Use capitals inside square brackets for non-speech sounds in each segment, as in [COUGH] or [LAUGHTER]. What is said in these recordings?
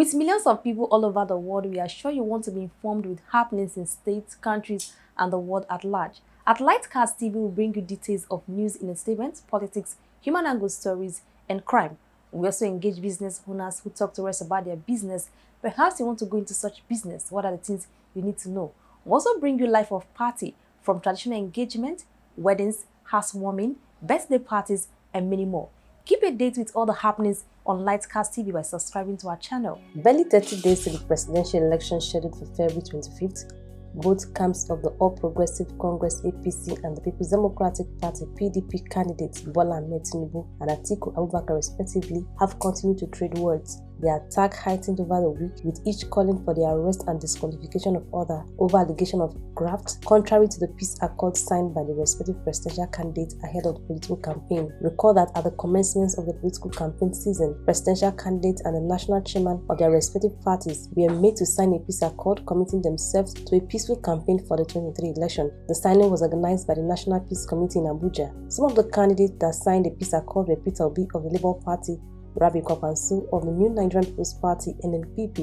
With millions of people all over the world, we are sure you want to be informed with happenings in states, countries, and the world at large. At LightCast TV, will bring you details of news in a statement, politics, human angle stories, and crime. We also engage business owners who talk to us about their business. Perhaps you want to go into such business. What are the things you need to know? We also bring you life of party, from traditional engagement, weddings, housewarming, birthday parties, and many more. Keep a date with all the happenings on LightCast TV by subscribing to our channel. Barely 30 days to the presidential election scheduled for February 25th, both camps of the All Progressive Congress APC and the People's Democratic Party PDP candidates Bola Ahmed Tinubu and Atiku Abubakar respectively have continued to trade words. The attack heightened over the week, with each calling for the arrest and disqualification of other over allegation of graft, contrary to the peace accord signed by the respective presidential candidates ahead of the political campaign. Recall that at the commencement of the political campaign season, presidential candidates and the national chairman of their respective parties were made to sign a peace accord committing themselves to a peaceful campaign for the 2023 election. The signing was organized by the National Peace Committee in Abuja. Some of the candidates that signed the peace accord were Peter Obi of the Labour Party, Rabi Kwankwaso of the New Nigerian People's Party (NNPP),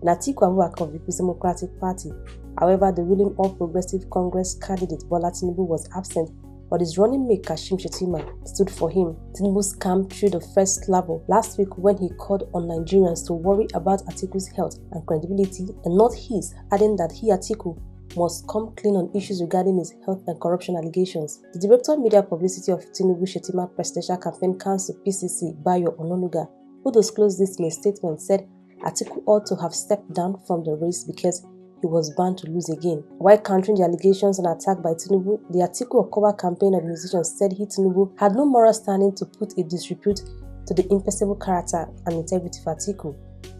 and Atiku Abubakar of the People's Democratic Party. However, the ruling All Progressive Congress candidate Bola Tinubu was absent, but his running mate Kashim Shettima stood for him. Tinubu's camp threw the first level last week when he called on Nigerians to worry about Atiku's health and credibility and not his, adding that he, Atiku, must come clean on issues regarding his health and corruption allegations. The Director of Media Publicity of Tinubu Shettima Presidential Campaign Council (PCC), Bayo Ononuga, who disclosed this in a statement, said Atiku ought to have stepped down from the race because he was bound to lose again. While countering the allegations and attack by Tinubu, the Atiku Okowa campaign organization said Tinubu had no moral standing to put a disrepute to the impeccable character and integrity of Atiku.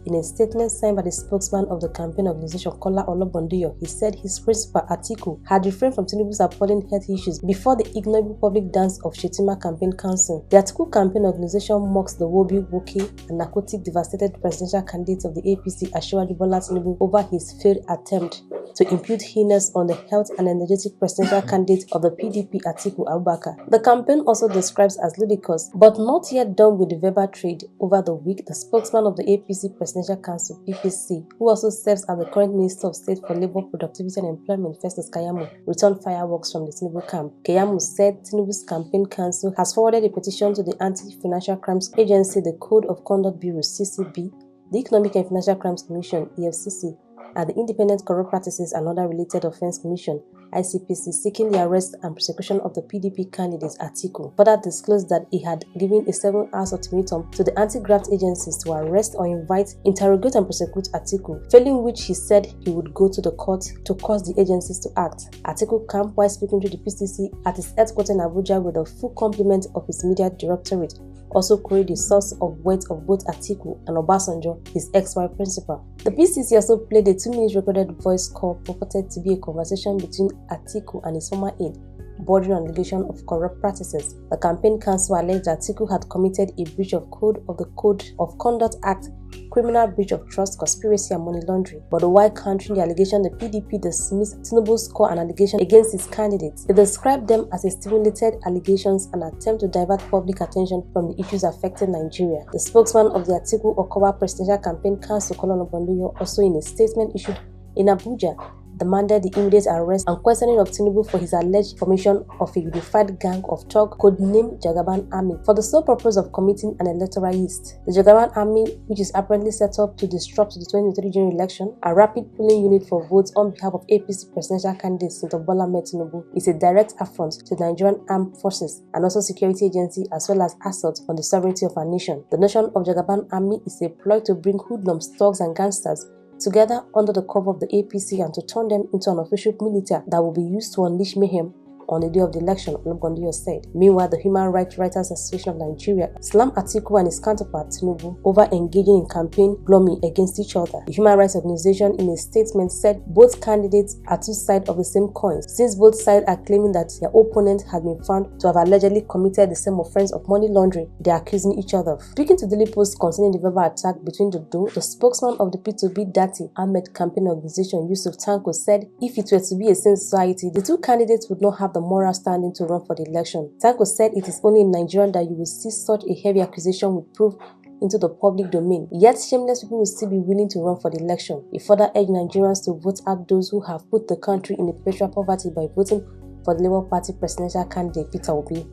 In a statement signed by the spokesman of the campaign organization, Kola Olobondiyo, he said his principal, Atiku, had refrained from Tinubu's appalling health issues before the ignoble public dance of Shettima Campaign Council. The Atiku campaign organization mocks the Wobi, Woke, and narcotic-devastated presidential candidate of the APC, Asiwaju Bola Tinubu, over his failed attempt to impute heinous on the health and energetic presidential candidate of the PDP, Atiku Abubakar. The campaign also describes as ludicrous, but not yet done with the verbal trade. Over the week, the spokesman of the APC Presidential Council, [COUGHS] who also serves as the current Minister of State for Labour, Productivity and Employment, Festus Keyamo, returned fireworks from the Tinubu camp. Keyamo said Tinubu's campaign council has forwarded a petition to the Anti-Financial Crimes Agency, the Code of Conduct Bureau (CCB), the Economic and Financial Crimes Commission (EFCC), and the Independent Corrupt Practices and Other Related Offence Commission (ICPC), seeking the arrest and prosecution of the PDP candidate Atiku. Further disclosed that he had given a 7-hour ultimatum to the anti-graft agencies to arrest or invite, interrogate and prosecute Atiku, failing which he said he would go to the court to cause the agencies to act. Atiku camp, while speaking to the PCC at his headquarters in Abuja with a full complement of his media directorate, also queried the source of words of both Atiku and Obasanjo, his ex-wife principal. The PCC also played a 2-minute recorded voice call purported to be a conversation between Atiku and his former aide, bordering on allegation of corrupt practices. The campaign council alleged that Atiku had committed a breach of Code of Conduct Act, criminal breach of trust, conspiracy and money laundering. But while countering the allegation, the PDP dismissed Tinubu's score and allegation against his candidates. They described them as a stimulated allegations and attempt to divert public attention from the issues affecting Nigeria. The spokesman of the Atiku Okowa Presidential Campaign Council, Kola Olobondiyo, also in a statement issued in Abuja, demanded the immediate arrest and questioning of Tinubu for his alleged formation of a unified gang of thug codenamed Jagaban Army for the sole purpose of committing an electoral heist. The Jagaban Army, which is apparently set up to disrupt the 2023 general election, a rapid polling unit for votes on behalf of APC presidential candidate Senator Bola Ahmed Tinubu, is a direct affront to the Nigerian armed forces and also security agency, as well as assault on the sovereignty of our nation. The notion of Jagaban Army is a ploy to bring hoodlums, thugs and gangsters together under the cover of the APC and to turn them into an official militia that will be used to unleash mayhem on the day of the election, Olobondiyo said. Meanwhile, the Human Rights Writers Association of Nigeria slammed Atiku and his counterpart Tinubu over engaging in campaign gloaming against each other. The human rights organization in a statement said both candidates are two sides of the same coin, since both sides are claiming that their opponent had been found to have allegedly committed the same offense of money laundering they are accusing each other of. Speaking to Daily Post concerning the verbal attack between the two, the spokesman of the P2B Dati Ahmed campaign organization, Yusuf Tanko, said if it were to be a sane society, the two candidates would not have the moral standing to run for the election. Tanko said it is only in Nigeria that you will see such a heavy accusation with proof into the public domain. Yet shameless people will still be willing to run for the election. He further urged Nigerians to vote out those who have put the country in perpetual poverty by voting for the Labour Party presidential candidate Peter Obi.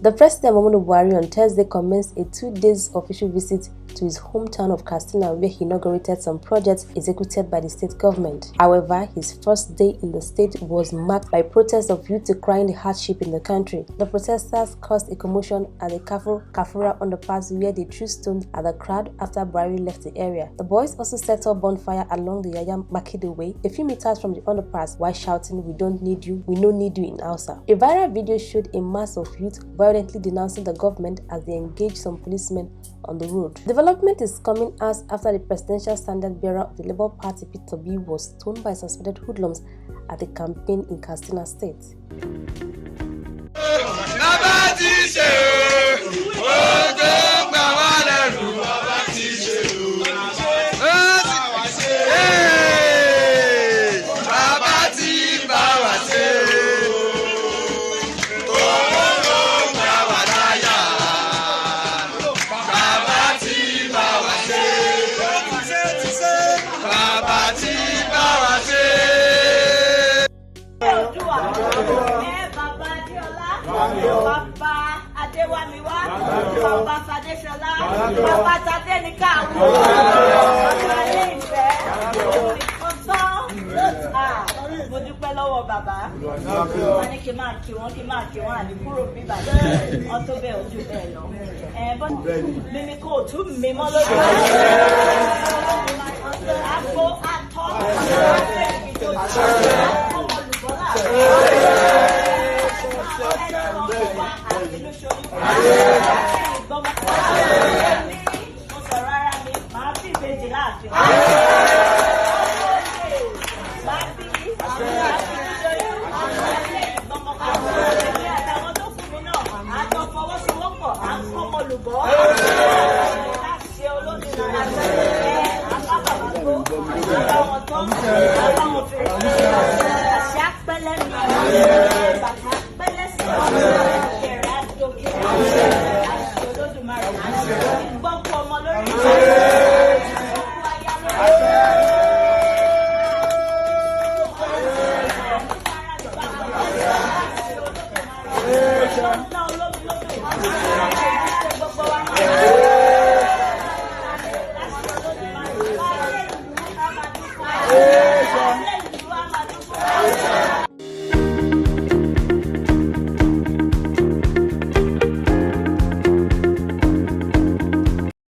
The President Muhammadu Buhari on Thursday commenced a 2-day official visit to his hometown of Katsina, where he inaugurated some projects executed by the state government. However, his first day in the state was marked by protests of youth decrying the hardship in the country. The protesters caused a commotion at the Kafura underpass, where they threw stones at the crowd after Buhari left the area. The boys also set up bonfire along the Yaya Makinde Way, a few meters from the underpass, while shouting, "We don't need you, we no need you" in Hausa. A viral video showed a mass of youth violently denouncing the government as they engaged some policemen on the road. Development is coming as after the presidential standard bearer of the Labour Party, Peter Obi, was stoned by suspected hoodlums at a campaign in Katsina State.